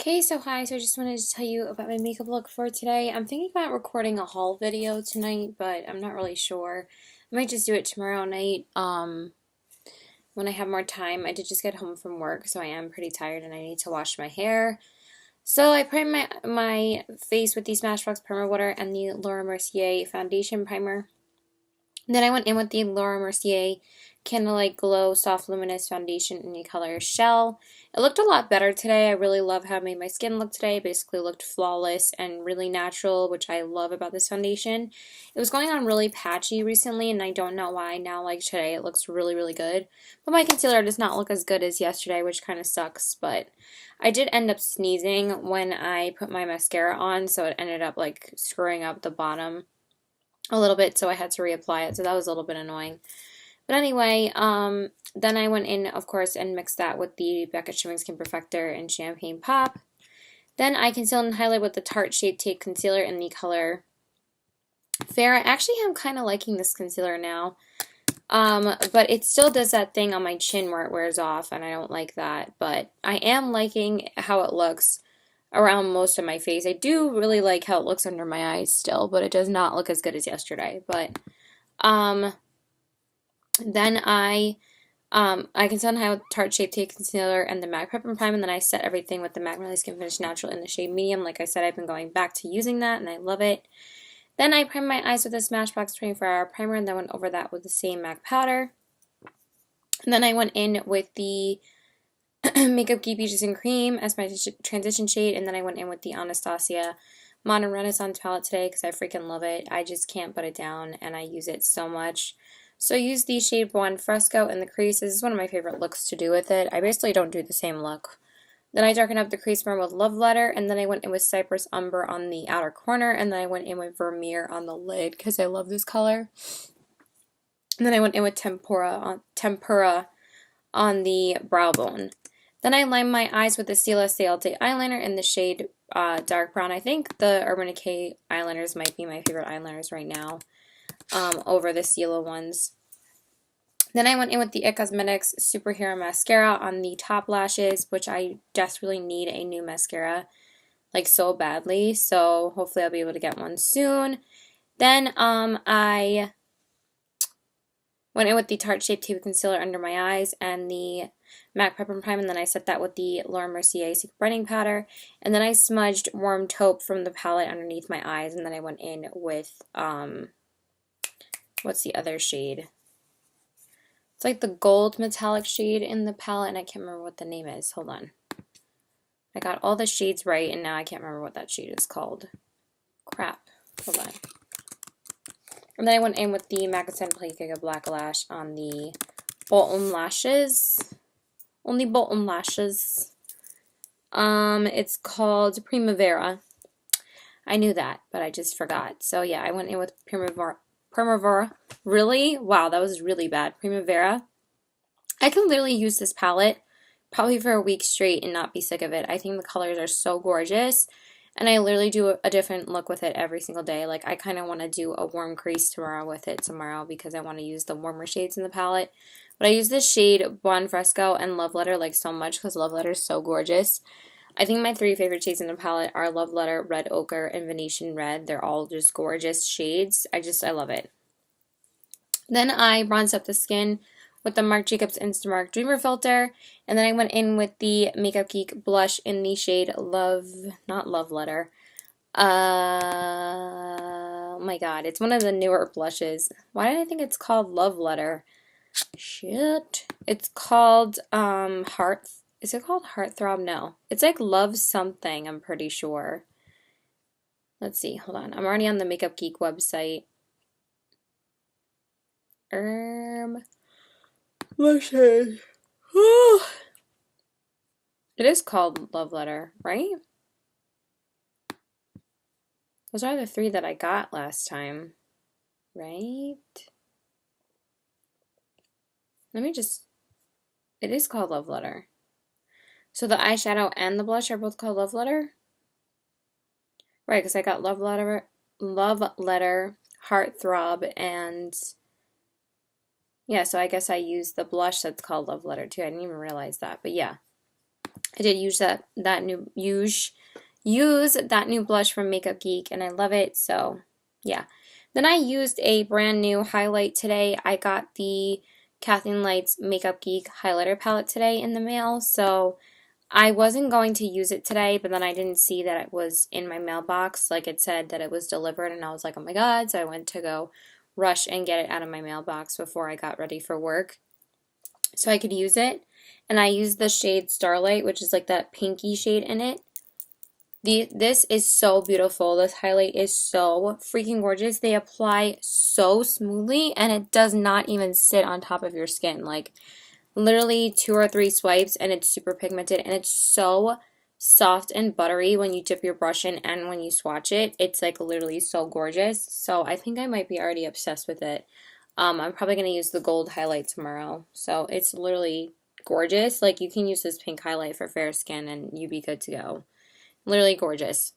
Okay, so hi, so I just wanted to tell you about my makeup look for today. I'm thinking about recording a haul video tonight, but I'm not really sure. I might just do it tomorrow night, when I have more time. I did just get home from work, so I am pretty tired and I need to wash my hair. So I primed my face with the Smashbox Primer Water and the Laura Mercier Foundation Primer. Then I went in with the Laura Mercier Candlelight Glow Soft Luminous Foundation in the color Shell. It looked a lot better today. I really love how it made my skin look today. It basically looked flawless and really natural, which I love about this foundation. It was going on really patchy recently, and I don't know why. Now, like today, it looks really, really good. But my concealer does not look as good as yesterday, which kind of sucks. But I did end up sneezing when I put my mascara on, so it ended up like screwing up the bottom a little bit, so I had to reapply it, so that was a little bit annoying. But anyway, then I went in, of course, and mixed that with the Becca Shimmering Skin Perfector and Champagne Pop. Then I concealed and highlighted with the Tarte Shape Tape Concealer in the color Fair. I actually am kind of liking this concealer now, but it still does that thing on my chin where it wears off, and I don't like that, but I am liking how it looks around most of my face. I do really like how it looks under my eyes still, but it does not look as good as yesterday. But then I concealed and highlight with Tarte Shape Tape Concealer and the MAC Prep and Prime, and then I set everything with the MAC Really Skin Finish Natural in the shade Medium. Like I said, I've been going back to using that, and I love it. Then I primed my eyes with the Smashbox 24-Hour Primer, and then went over that with the same MAC powder. And then I went in with the Makeup Geek Peaches and Cream as my transition shade, and then I went in with the Anastasia Modern Renaissance palette today because I freaking love it. I just can't put it down, and I use it so much. So I use the shade 1 Fresco in the crease. This is one of my favorite looks to do with it. I basically don't do the same look. Then I darkened up the crease more with Love Letter, and then I went in with Cypress Umber on the outer corner, and then I went in with Vermeer on the lid because I love this color. And then I went in with Tempura on the brow bone. Then I lined my eyes with the Stila Salte eyeliner in the shade dark brown. I think the Urban Decay eyeliners might be my favorite eyeliners right now, over the Stila ones. Then I went in with the IT Cosmetics Superhero Mascara on the top lashes, which I desperately need a new mascara, like so badly. So hopefully I'll be able to get one soon. Then I went in with the Tarte Shape Tape Concealer under my eyes and the MAC Prep and Prime, and then I set that with the Laura Mercier Secret Brightening Powder. And then I smudged Warm Taupe from the palette underneath my eyes, and then I went in with, what's the other shade? It's like the gold metallic shade in the palette, and I can't remember what the name is. Hold on. I got all the shades right, and now I can't remember what that shade is called. Crap. Hold on. And then I went in with the MAC Play Giga Black Lash on the bottom lashes. Only bottom lashes. It's called Primavera. I knew that, but I just forgot. So yeah, I went in with Primavera. Really? Wow, that was really bad. Primavera. I can literally use this palette probably for a week straight and not be sick of it. I think the colors are so gorgeous, and I literally do a different look with it every single day. Like, I kind of want to do a warm crease tomorrow with it tomorrow because I want to use the warmer shades in the palette. But I use this shade Buon Fresco and Love Letter like so much because Love Letter is so gorgeous. I think my 3 favorite shades in the palette are Love Letter, Red Ochre, and Venetian Red. They're all just gorgeous shades. I love it. Then I bronzed up the skin with the Marc Jacobs Instamark Dreamer Filter, and then I went in with the Makeup Geek blush in the shade not Love Letter. Oh my god, it's one of the newer blushes. Why did I think it's called Love Letter? Shit. It's called, is it called Heartthrob? No. It's like Love Something, I'm pretty sure. Let's see, hold on. I'm already on the Makeup Geek website. Blushes. It is called Love Letter, right? Those are the 3 that I got last time, right? It is called Love Letter. So the eyeshadow and the blush are both called Love Letter? Right, because I got Love Letter, Heartthrob, and yeah, so I guess I used the blush that's called Love Letter too. I didn't even realize that, but yeah. I did use use that new blush from Makeup Geek, and I love it. So yeah. Then I used a brand new highlight today. I got the Kathleen Lights Makeup Geek highlighter palette today in the mail. So I wasn't going to use it today, but then I didn't see that it was in my mailbox. Like it said that it was delivered, and I was like, oh my god. So I went to go rush and get it out of my mailbox before I got ready for work so I could use it. And I used the shade Starlight, which is like that pinky shade in it. This is so beautiful. This highlight is so freaking gorgeous. They apply so smoothly, and it does not even sit on top of your skin. Like, literally 2 or 3 swipes, and it's super pigmented, and it's so soft and buttery when you dip your brush in and when you swatch it. It's like literally so gorgeous. So I think I might be already obsessed with it. I'm probably going to use the gold highlight tomorrow. So it's literally gorgeous. Like, you can use this pink highlight for fair skin and you'd be good to go. Literally gorgeous.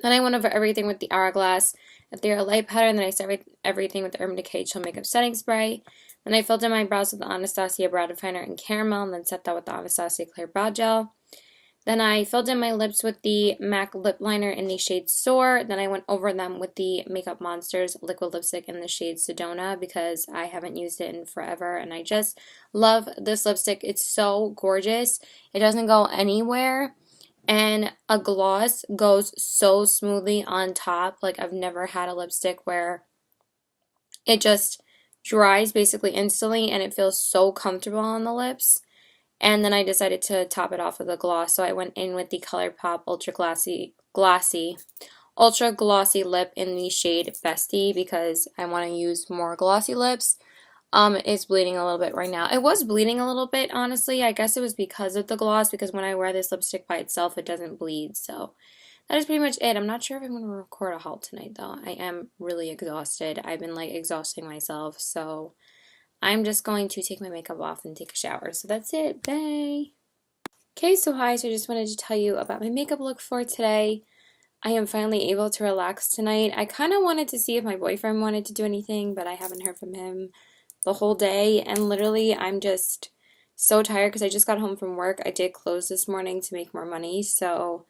Then I went over everything with the Hourglass Ethereal Light Powder, and then I started everything with the Urban Decay Chill Makeup Setting Spray. Then I filled in my brows with the Anastasia Brow Definer in Caramel, and then set that with the Anastasia Clear Brow Gel. Then I filled in my lips with the MAC Lip Liner in the shade Soar. Then I went over them with the Makeup Monsters Liquid Lipstick in the shade Sedona because I haven't used it in forever, and I just love this lipstick. It's so gorgeous. It doesn't go anywhere. And a gloss goes so smoothly on top. Like, I've never had a lipstick where it just dries basically instantly and it feels so comfortable on the lips. And then I decided to top it off with a gloss. So I went in with the ColourPop Ultra Glossy Lip in the shade Bestie because I want to use more glossy lips. It's bleeding a little bit right now. It was bleeding a little bit, honestly. I guess it was because of the gloss, because when I wear this lipstick by itself, it doesn't bleed. So that is pretty much it. I'm not sure if I'm going to record a haul tonight, though. I am really exhausted. I've been, like, exhausting myself. So I'm just going to take my makeup off and take a shower. So that's it. Bye. Okay, so hi. So I just wanted to tell you about my makeup look for today. I am finally able to relax tonight. I kind of wanted to see if my boyfriend wanted to do anything, but I haven't heard from him the whole day, and literally I'm just so tired because I just got home from work. I did close this morning to make more money, so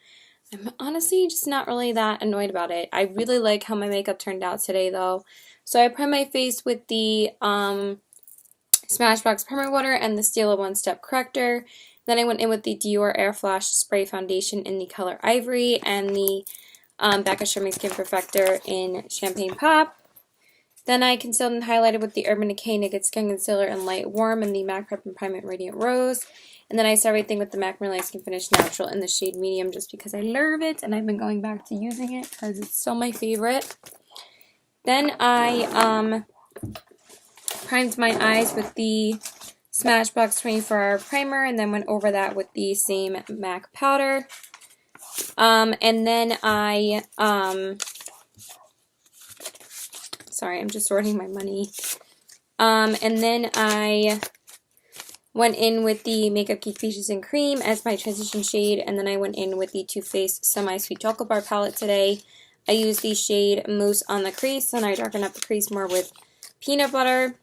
I'm honestly just not really that annoyed about it. I really like how my makeup turned out today though. So I primed my face with the Smashbox Primer Water and the Stila One Step Corrector. Then I went in with the Dior Air Flash Spray Foundation in the color Ivory and the Becca Sherman Skin Perfector in Champagne Pop. Then I concealed and highlighted with the Urban Decay Naked Skin Concealer in Light Warm and the MAC Prep and Prime Radiant Rose. And then I set everything with the MAC Merlot Skin Finish Natural in the shade Medium just because I love it and I've been going back to using it because it's still my favorite. Then I primed my eyes with the Smashbox 24-Hour Primer and then went over that with the same MAC powder. And then sorry, I'm just sorting my money. And then I went in with the Makeup Geek Peaches and Cream as my transition shade, and then I went in with the Too Faced Semi-Sweet Chocolate Bar palette today. I used the shade Mousse on the crease, and I darkened up the crease more with peanut butter.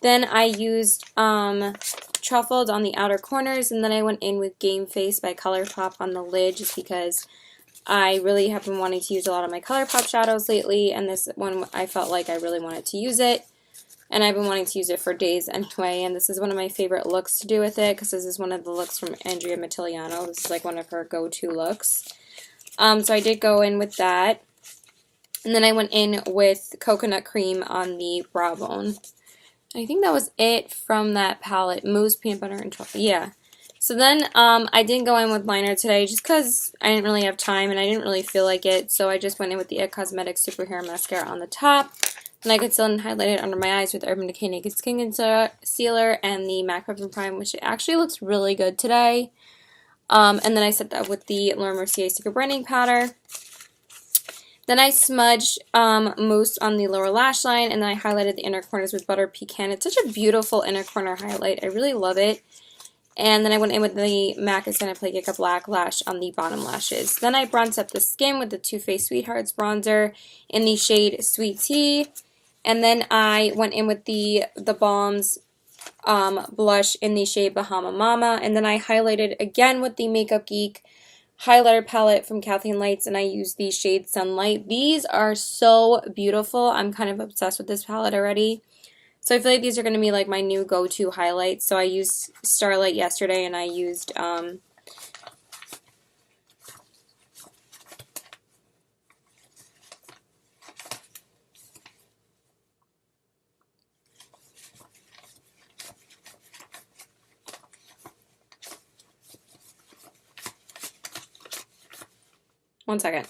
Then I used Truffled on the outer corners, and then I went in with Game Face by ColourPop on the lid just because I really have been wanting to use a lot of my ColourPop shadows lately, and this one I felt like I really wanted to use it. And I've been wanting to use it for days anyway, and this is one of my favorite looks to do with it, because this is one of the looks from Andrea Mattiliano. This is like one of her go-to looks. So I did go in with that. And then I went in with Coconut Cream on the brow bone. I think that was it from that palette. Mousse, Peanut Butter, and Truffle. Yeah. So then I didn't go in with liner today just because I didn't really have time and I didn't really feel like it. So I just went in with the IT Cosmetics Superhero Mascara on the top. And I concealed and highlighted under my eyes with Urban Decay Naked Skin Concealer and the MAC Prep and Prime, which actually looks really good today. And then I set that with the Laura Mercier Secret Brightening Powder. Then I smudged mousse on the lower lash line, and then I highlighted the inner corners with Butter Pecan. It's such a beautiful inner corner highlight. I really love it. And then I went in with the MAC Is Gonna Play Get Black Lash on the bottom lashes. Then I bronzed up the skin with the Too Faced Sweethearts bronzer in the shade Sweet Tea. And then I went in with the Balms blush in the shade Bahama Mama. And then I highlighted again with the Makeup Geek highlighter palette from Kathleen Lights, and I use the shade Sunlight. These are so beautiful. I'm kind of obsessed with this palette already. So I feel like these are going to be like my new go-to highlights. So I used Starlight yesterday, and I used one second.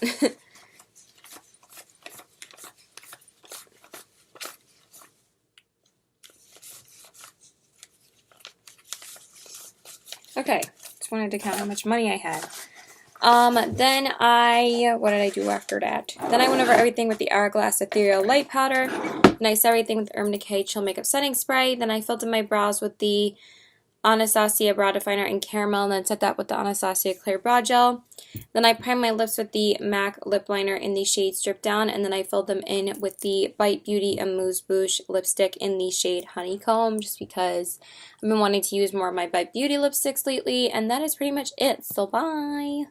Okay, just wanted to count how much money I had. Then what did I do after that? Then I went over everything with the Hourglass Ethereal Light Powder. And I set everything with the Urban Decay Chill Makeup Setting Spray. Then I filled in my brows with the Anastasia Brow Definer in Caramel, and then set that with the Anastasia Clear Brow Gel. Then I primed my lips with the MAC Lip Liner in the shade Strip Down, and then I filled them in with the Bite Beauty Amuse Bouche lipstick in the shade Honeycomb, just because I've been wanting to use more of my Bite Beauty lipsticks lately, and that is pretty much it, so bye!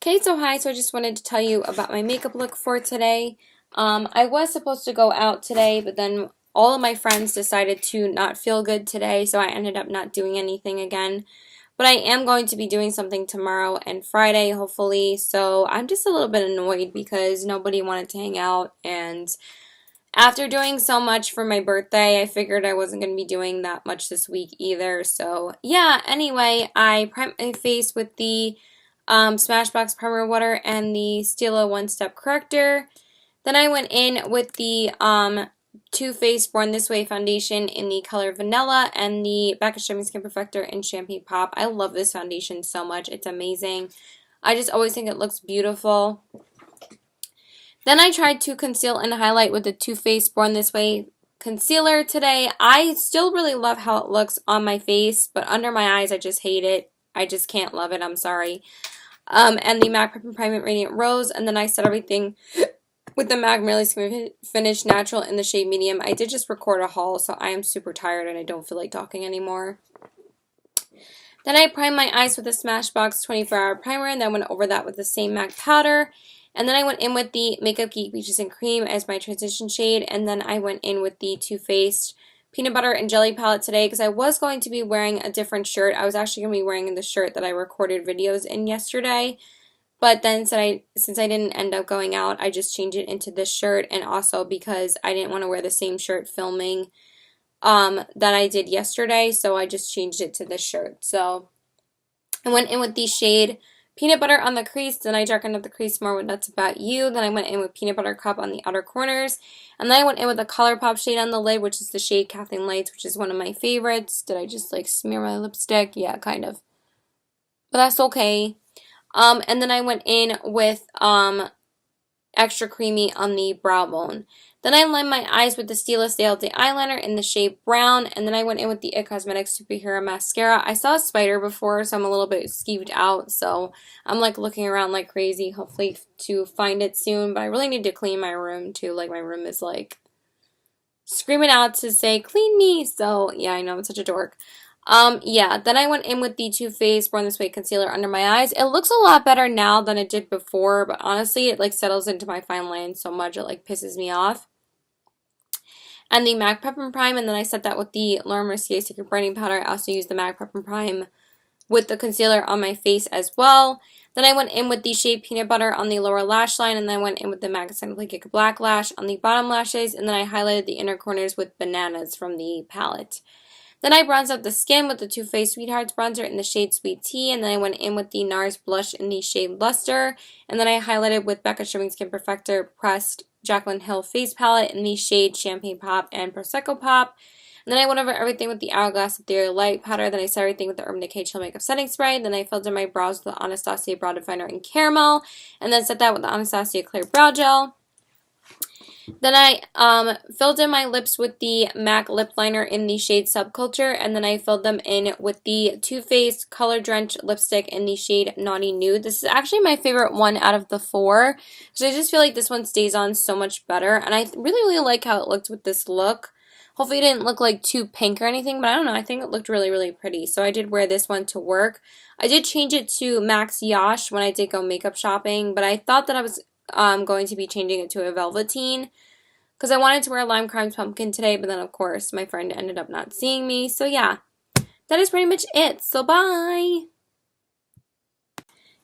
Okay, so hi, so I just wanted to tell you about my makeup look for today. I was supposed to go out today, but then all of my friends decided to not feel good today, so I ended up not doing anything again. But I am going to be doing something tomorrow and Friday, hopefully, so I'm just a little bit annoyed because nobody wanted to hang out, and after doing so much for my birthday, I figured I wasn't going to be doing that much this week either. So, yeah, anyway, I primed my face with the Smashbox Primer Water and the Stila One Step Corrector. Then I went in with the Too Faced Born This Way foundation in the color Vanilla and the Becca Shaving Skin Perfector in Champagne Pop. I love this foundation so much. It's amazing. I just always think it looks beautiful. Then I tried to conceal and highlight with the Too Faced Born This Way concealer today. I still really love how it looks on my face, but under my eyes I just hate it. I just can't love it. I'm sorry. And the MAC Prep and Prime Radiant Rose, and then I set everything with the MAC Merely Skin Finish Natural in the shade Medium. I did just record a haul, so I am super tired and I don't feel like talking anymore. Then I primed my eyes with the Smashbox 24-Hour Primer, and then went over that with the same MAC powder. And then I went in with the Makeup Geek Peaches and Cream as my transition shade, and then I went in with the Too Faced Peanut Butter and Jelly palette today because I was going to be wearing a different shirt. I was actually going to be wearing the shirt that I recorded videos in yesterday, but then since I didn't end up going out, I just changed it into this shirt, and also because I didn't want to wear the same shirt filming that I did yesterday, so I just changed it to this shirt. So I went in with the shade Peanut Butter on the crease, then I darkened up the crease more with Nuts About You, then I went in with Peanut Butter Cup on the outer corners, and then I went in with a ColourPop shade on the lid, which is the shade Kathleen Lights, which is one of my favorites. Did I just like smear my lipstick? Yeah, kind of. But that's okay. And then I went in with Extra Creamy on the brow bone. Then I lined my eyes with the Stila Stay All Day eyeliner in the shade Brown, and then I went in with the IT Cosmetics Superhero Mascara. I saw a spider before, so I'm a little bit skeeved out, so I'm like looking around like crazy, hopefully to find it soon, but I really need to clean my room too. Like, my room is like screaming out to say, clean me, so yeah, I know, I'm such a dork. Yeah, then I went in with the Too Faced Born This Way concealer under my eyes. It looks a lot better now than it did before, but honestly, it like settles into my fine line so much it like pisses me off. And the MAC Prep and Prime, and then I set that with the Laura Mercier Secret Brightening Powder. I also used the MAC Prep and Prime with the concealer on my face as well. Then I went in with the shade Peanut Butter on the lower lash line, and then I went in with the MAC Simply Kick Black Lash on the bottom lashes, and then I highlighted the inner corners with Bananas from the palette. Then I bronzed up the skin with the Too Faced Sweethearts bronzer in the shade Sweet Tea, and then I went in with the NARS blush in the shade Luster, and then I highlighted with Becca Shaving Skin Perfector Pressed Jaclyn Hill Face Palette in the shade Champagne Pop and Prosecco Pop. And then I went over everything with the Hourglass Ethereal Light Powder, then I set everything with the Urban Decay Chill Makeup Setting Spray, then I filled in my brows with the Anastasia Brow Definer in Caramel, and then set that with the Anastasia Clear Brow Gel. Then I filled in my lips with the MAC Lip Liner in the shade Subculture, and then I filled them in with the Too Faced Color Drenched Lipstick in the shade Naughty Nude. This is actually my favorite one out of the four, because I just feel like this one stays on so much better, and I really, really like how it looked with this look. Hopefully it didn't look like too pink or anything, but I don't know. I think it looked really, really pretty. So I did wear this one to work. I did change it to Max Yash when I did go makeup shopping, but I thought that I was going to be changing it to a velveteen because I wanted to wear Lime Crimes Pumpkin today, but then of course my friend ended up not seeing me. So yeah, that is pretty much it. So bye!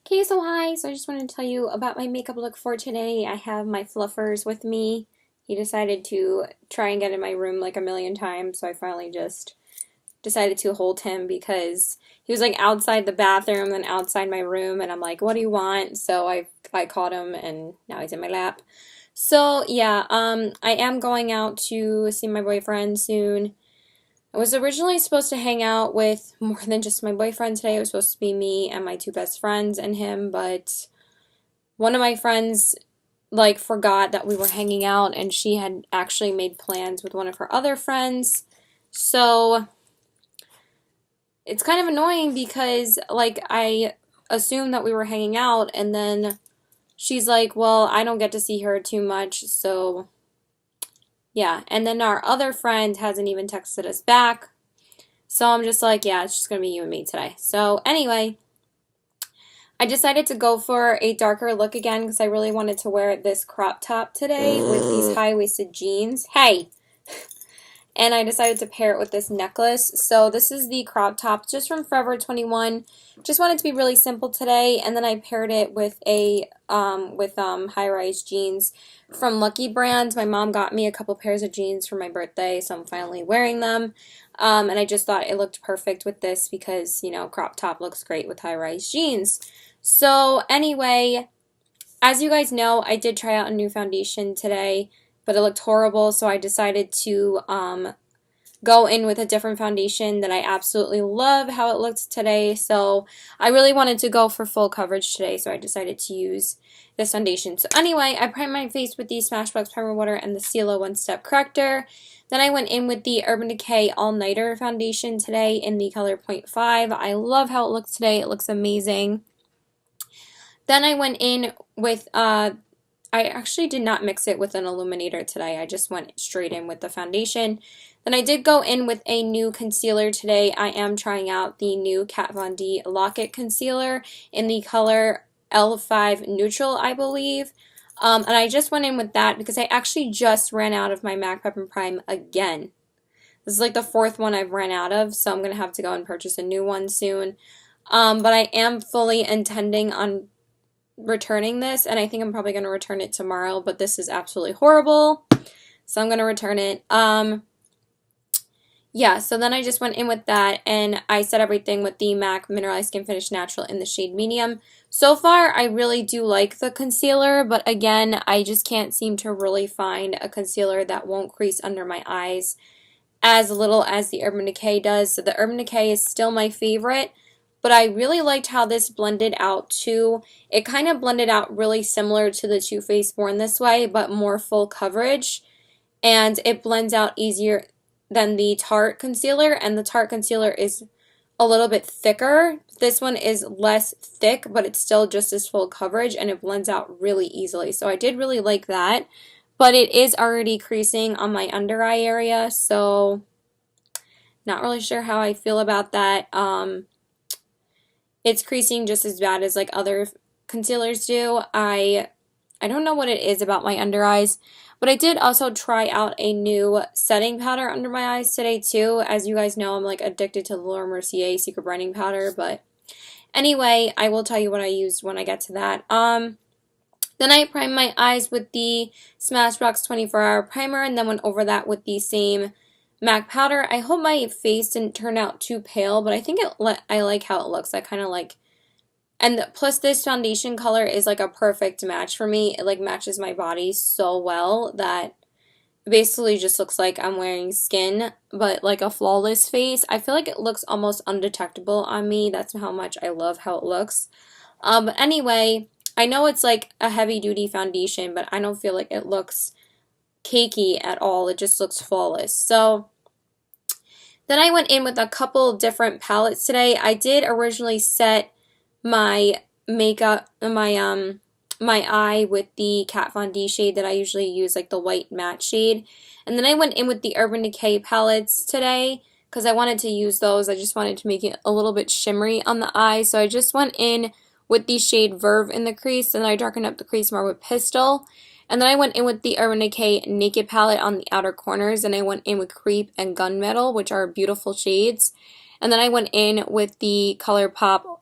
Okay, so hi. So I just wanted to tell you about my makeup look for today. I have my fluffers with me. He decided to try and get in my room like a million times, so I finally just decided to hold him because he was like outside the bathroom, then outside my room, and I'm like, what do you want? So I caught him, and now he's in my lap. So yeah, I am going out to see my boyfriend soon. I was originally supposed to hang out with more than just my boyfriend today. It was supposed to be me and my two best friends and him, but one of my friends like forgot that we were hanging out and she had actually made plans with one of her other friends. So it's kind of annoying because like I assumed that we were hanging out and then she's like, well, I don't get to see her too much, so yeah. And then our other friend hasn't even texted us back. So I'm just like, yeah, it's just going to be you and me today. So anyway, I decided to go for a darker look again because I really wanted to wear this crop top today with these high-waisted jeans. Hey! And I decided to pair it with this necklace. So this is the crop top just from Forever 21. Just wanted to be really simple today, and then I paired it with a high-rise jeans from Lucky Brand. My mom got me a couple pairs of jeans for my birthday, so I'm finally wearing them. And I just thought it looked perfect with this because, you know, crop top looks great with high-rise jeans. So anyway, as you guys know, I did try out a new foundation today, but it looked horrible, so I decided to go in with a different foundation that I absolutely love how it looked today. So I really wanted to go for full coverage today, so I decided to use this foundation. So anyway, I primed my face with the Smashbox Primer Water and the Stila One Step Corrector. Then I went in with the Urban Decay All Nighter foundation today in the color 0.5. I love how it looks today. It looks amazing. Then I went in with I actually did not mix it with an illuminator today. I just went straight in with the foundation. Then I did go in with a new concealer today. I am trying out the new Kat Von D Lock-It Concealer in the color L5 Neutral, I believe. And I just went in with that because I actually just ran out of my MAC Prep and Prime again. This is like the fourth one I've ran out of, so I'm going to have to go and purchase a new one soon. But I am fully intending on returning this, and I think I'm probably going to return it tomorrow, but this is absolutely horrible, so I'm going to return it. Yeah, so then I just went in with that, and I set everything with the MAC Mineralized Skin Finish Natural in the shade Medium. So far, I really do like the concealer, but again, I just can't seem to really find a concealer that won't crease under my eyes as little as the Urban Decay does. So the Urban Decay is still my favorite, but I really liked how this blended out too. It kind of blended out really similar to the Too Faced Born This Way, but more full coverage. And it blends out easier than the Tarte concealer, and the Tarte concealer is a little bit thicker. This one is less thick, but it's still just as full coverage, and it blends out really easily. So I did really like that, but it is already creasing on my under eye area, so not really sure how I feel about that. It's creasing just as bad as like other concealers do. I don't know what it is about my under eyes, but I did also try out a new setting powder under my eyes today too. As you guys know, I'm like addicted to the Laura Mercier Secret Brightening Powder, but anyway, I will tell you what I used when I get to that. Then I primed my eyes with the Smashbox 24-Hour Primer and then went over that with the same MAC powder. I hope my face didn't turn out too pale, but I think I like how it looks. I kind of like, and plus this foundation color is like a perfect match for me. It like matches my body so well that it basically just looks like I'm wearing skin, but like a flawless face. I feel like it looks almost undetectable on me. That's how much I love how it looks. But anyway, I know it's like a heavy duty foundation, but I don't feel like it looks cakey at all. It just looks flawless. So then I went in with a couple different palettes today. I did originally set my makeup, my my eye with the Kat Von D shade that I usually use, like the white matte shade. And then I went in with the Urban Decay palettes today because I wanted to use those. I just wanted to make it a little bit shimmery on the eye. So I just went in with the shade Verve in the crease, and then I darkened up the crease more with Pistol. And then I went in with the Urban Decay Naked palette on the outer corners, and I went in with Creep and Gunmetal, which are beautiful shades. And then I went in with the ColourPop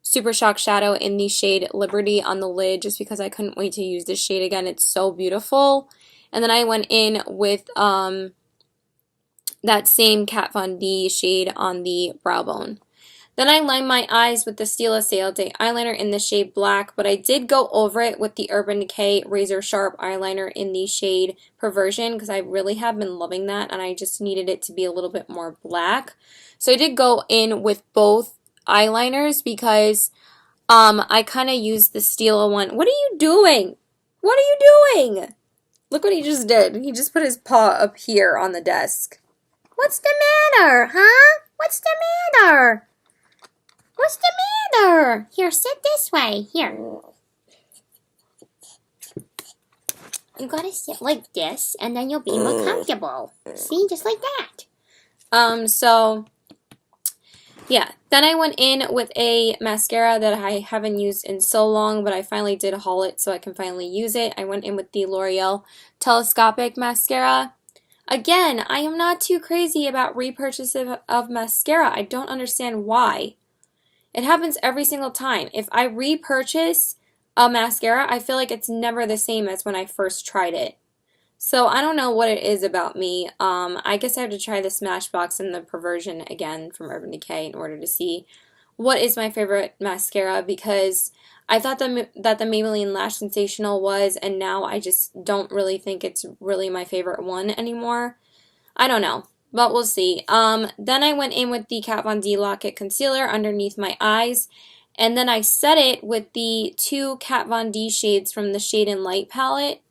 Super Shock Shadow in the shade Liberty on the lid, just because I couldn't wait to use this shade again. It's so beautiful. And then I went in with that same Kat Von D shade on the brow bone. Then I lined my eyes with the Stila Sale Day eyeliner in the shade Black, but I did go over it with the Urban Decay Razor Sharp eyeliner in the shade Perversion because I really have been loving that, and I just needed it to be a little bit more black. So I did go in with both eyeliners because I kind of used the Stila one. What are you doing? What are you doing? Look what he just did. He just put his paw up here on the desk. What's the matter, huh? What's the matter? What's the matter? Here, sit this way. Here. You gotta sit like this, and then you'll be more comfortable. See? Just like that. Yeah. Then I went in with a mascara that I haven't used in so long, but I finally did haul it so I can finally use it. I went in with the L'Oreal Telescopic Mascara. Again, I am not too crazy about repurchase of mascara. I don't understand why. It happens every single time. If I repurchase a mascara, I feel like it's never the same as when I first tried it. So I don't know what it is about me. I guess I have to try the Smashbox and the Perversion again from Urban Decay in order to see what is my favorite mascara, because I thought that the Maybelline Lash Sensational was, and now I just don't really think it's really my favorite one anymore. I don't know, but we'll see. Then I went in with the Kat Von D Lock-It Concealer underneath my eyes, and then I set it with the two Kat Von D shades from the Shade and Light palette,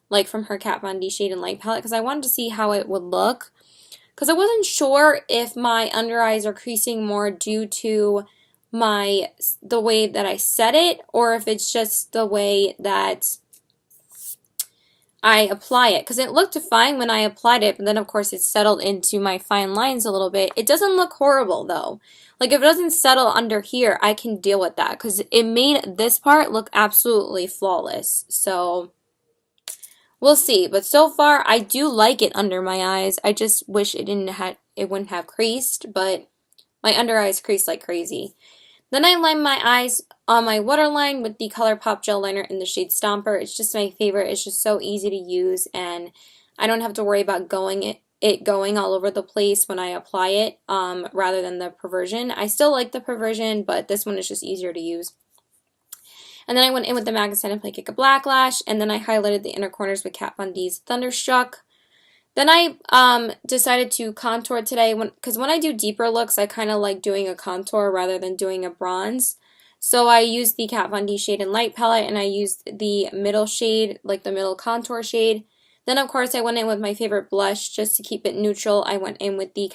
like from her Kat Von D Shade and Light palette, because I wanted to see how it would look. Because I wasn't sure if my under eyes are creasing more due to the way that I set it, or if it's just the way that I apply it, because it looked fine when I applied it, but then of course it settled into my fine lines a little bit. It doesn't look horrible though. Like if it doesn't settle under here, I can deal with that, because it made this part look absolutely flawless. So we'll see. But so far I do like it under my eyes. I just wish it wouldn't have creased, but my under eyes crease like crazy. Then I line my eyes on my waterline with the ColourPop gel liner in the shade Stomper. It's just my favorite. It's just so easy to use, and I don't have to worry about it going all over the place when I apply it, rather than the Perversion. I still like the Perversion, but this one is just easier to use. And then I went in with the Magazine and Play a Black Lash, and then I highlighted the inner corners with Kat Von D's Thunderstruck. Then I decided to contour today, because when I do deeper looks, I kind of like doing a contour rather than doing a bronze. So I used the Kat Von D Shade and Light palette, and I used the middle shade, like the middle contour shade. Then of course I went in with my favorite blush just to keep it neutral. I went in with the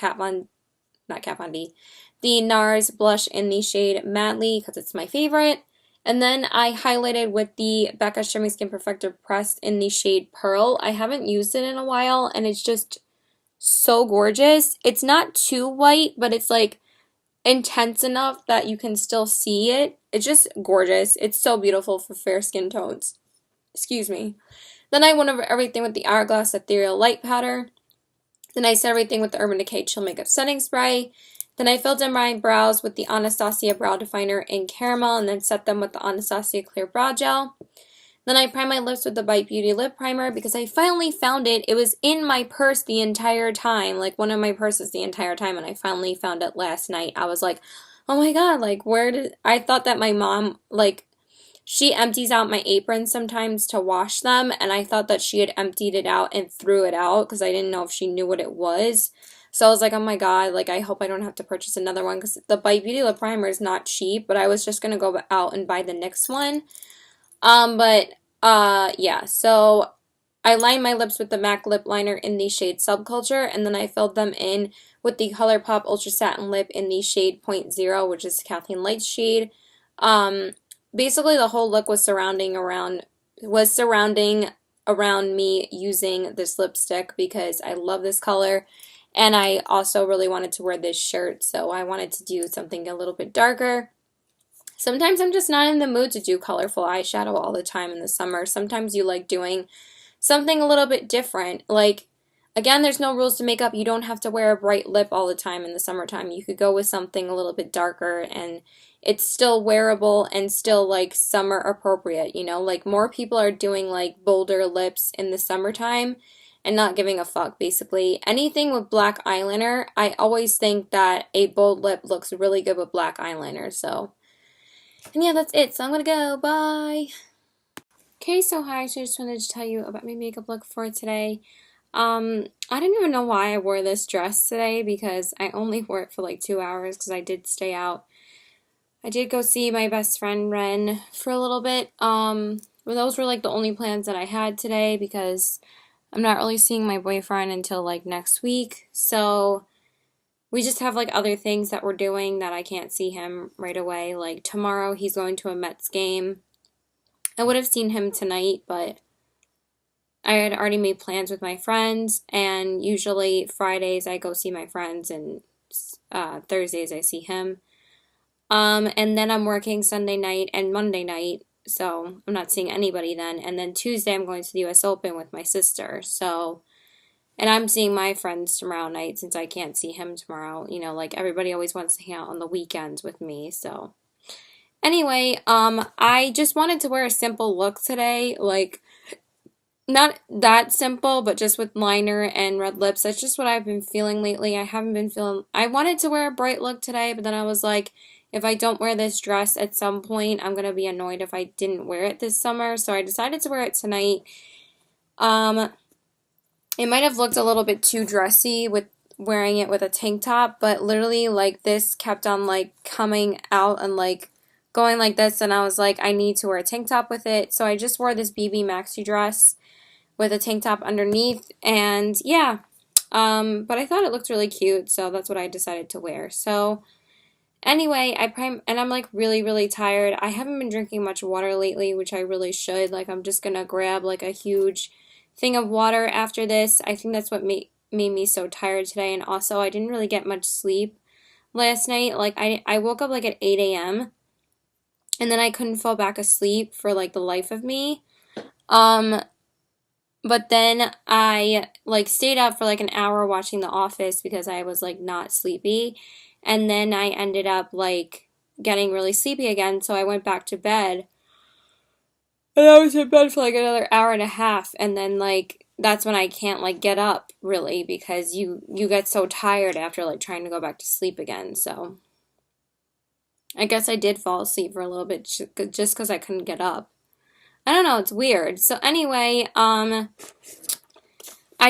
the NARS blush in the shade Madly, because it's my favorite. And then I highlighted with the Becca Shimmy Skin Perfector Pressed in the shade Pearl. I haven't used it in a while, and it's just so gorgeous. It's not too white, but it's like intense enough that you can still see it. It's just gorgeous. It's so beautiful for fair skin tones. Excuse me. Then I went over everything with the Hourglass Ethereal Light Powder. Then I set everything with the Urban Decay Chill Makeup Setting Spray. Then I filled in my brows with the Anastasia Brow Definer in Caramel, and then set them with the Anastasia Clear Brow Gel. Then I primed my lips with the Bite Beauty Lip Primer because I finally found it. It was in my purse the entire time, like one of my purses the entire time, and I finally found it last night. I was like, oh my god, like I thought that my mom, like, she empties out my apron sometimes to wash them, and I thought that she had emptied it out and threw it out because I didn't know if she knew what it was. So I was like, oh my god, like, I hope I don't have to purchase another one, because the Bite Beauty Lip Primer is not cheap, but I was just going to go out and buy the next one. Yeah, so I lined my lips with the MAC Lip Liner in the shade Subculture, and then I filled them in with the ColourPop Ultra Satin Lip in the shade Point Zero, which is Kathleen Light's shade. basically the whole look was surrounding around me using this lipstick because I love this color, and I also really wanted to wear this shirt, so I wanted to do something a little bit darker. Sometimes I'm just not in the mood to do colorful eyeshadow all the time in the summer. Sometimes you like doing something a little bit different. Like, again, there's no rules to makeup. You don't have to wear a bright lip all the time in the summertime. You could go with something a little bit darker and it's still wearable and still like summer appropriate, you know? Like, more people are doing like bolder lips in the summertime and not giving a fuck, basically. Anything with black eyeliner, I always think that a bold lip looks really good with black eyeliner, so. And yeah, that's it. So I'm gonna go. Bye. Okay, so hi. So I just wanted to tell you about my makeup look for today. I didn't even know why I wore this dress today because I only wore it for like 2 hours because I did stay out. I did go see my best friend Ren for a little bit. Well, those were like the only plans that I had today because I'm not really seeing my boyfriend until like next week. So we just have like other things that we're doing that I can't see him right away. Like tomorrow he's going to a Mets game. I would have seen him tonight, but I had already made plans with my friends, and usually Fridays I go see my friends, and Thursdays I see him. And then I'm working Sunday night and Monday night, so I'm not seeing anybody then. And then Tuesday I'm going to the US Open with my sister, so, and I'm seeing my friends tomorrow night since I can't see him tomorrow. You know, like everybody always wants to hang out on the weekends with me, so. Anyway, I just wanted to wear a simple look today, like, not that simple, but just with liner and red lips. That's just what I've been feeling lately. I wanted to wear a bright look today, but then I was like, if I don't wear this dress at some point, I'm going to be annoyed if I didn't wear it this summer. So I decided to wear it tonight. It might have looked a little bit too dressy with wearing it with a tank top, but literally like this kept on like coming out and like going like this, and I was like, I need to wear a tank top with it. So I just wore this BB maxi dress with a tank top underneath, and yeah, but I thought it looked really cute, so that's what I decided to wear. So anyway, and I'm like really, really tired. I haven't been drinking much water lately, which I really should. Like, I'm just gonna grab like a huge thing of water after this. I think that's what made me so tired today, and also I didn't really get much sleep last night. Like, I woke up like at 8 a.m. and then I couldn't fall back asleep for like the life of me. But then I like stayed up for like an hour watching The Office because I was like not sleepy. And then I ended up like getting really sleepy again, so I went back to bed. And I was in bed for like another hour and a half, and then like that's when I can't like get up really because you get so tired after like trying to go back to sleep again. So I guess I did fall asleep for a little bit just because I couldn't get up. I don't know, it's weird. So anyway, I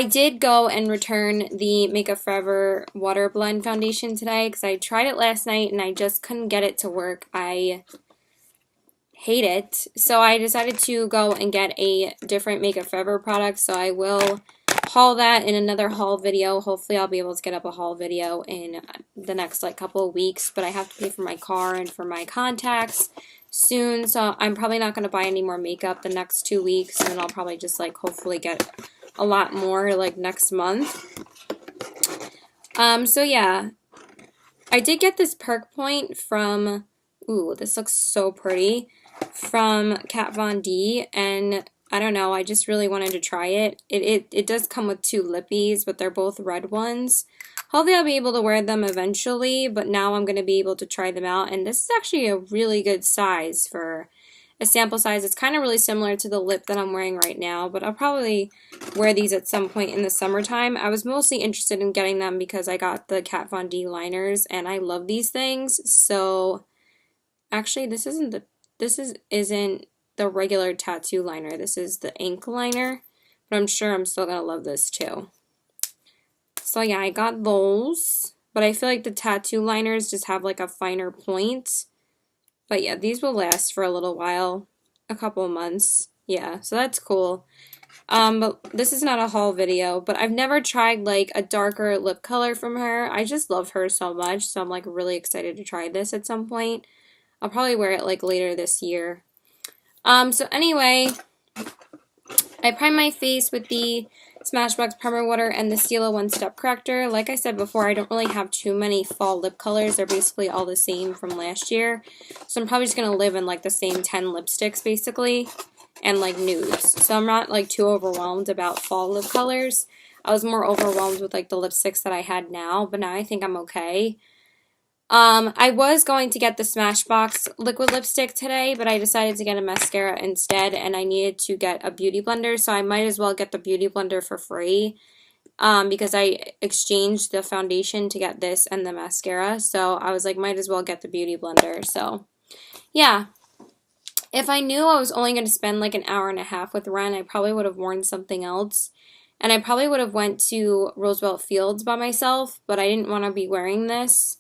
did go and return the Makeup Forever Water Blend Foundation today because I tried it last night and I just couldn't get it to work. I hate it. So I decided to go and get a different Makeup Forever product. So I will haul that in another haul video. Hopefully I'll be able to get up a haul video in the next like couple of weeks. But I have to pay for my car and for my contacts soon. So I'm probably not going to buy any more makeup the next 2 weeks. And then I'll probably just like hopefully get a lot more like next month. So yeah, I did get this perk point from, ooh, this looks so pretty, from Kat Von D, and I don't know, I just really wanted to try it. It does come with 2 lippies, but they're both red ones. Hopefully I'll be able to wear them eventually, but now I'm going to be able to try them out, and this is actually a really good size for a sample size. It's kind of really similar to the lip that I'm wearing right now, but I'll probably wear these at some point in the summertime. I was mostly interested in getting them because I got the Kat Von D liners, and I love these things. So actually, this isn't the regular tattoo liner. This is the ink liner, but I'm sure I'm still gonna love this too. So yeah, I got those, but I feel like the tattoo liners just have like a finer point. But yeah, these will last for a little while, a couple of months. Yeah, so that's cool. But this is not a haul video, but I've never tried like a darker lip color from her. I just love her so much, so I'm like really excited to try this at some point. I'll probably wear it like later this year. So anyway, I prime my face with the Smashbox Primer Water and the Stila One Step Corrector. Like I said before, I don't really have too many fall lip colors. They're basically all the same from last year. So I'm probably just going to live in like the same 10 lipsticks basically and like nudes. So I'm not like too overwhelmed about fall lip colors. I was more overwhelmed with like the lipsticks that I had now, but now I think I'm okay. I was going to get the Smashbox liquid lipstick today, but I decided to get a mascara instead, and I needed to get a beauty blender, so I might as well get the beauty blender for free, because I exchanged the foundation to get this and the mascara, so I was like, might as well get the beauty blender, so, yeah. If I knew I was only going to spend like an hour and a half with Ren, I probably would have worn something else, and I probably would have went to Roosevelt Fields by myself, but I didn't want to be wearing this.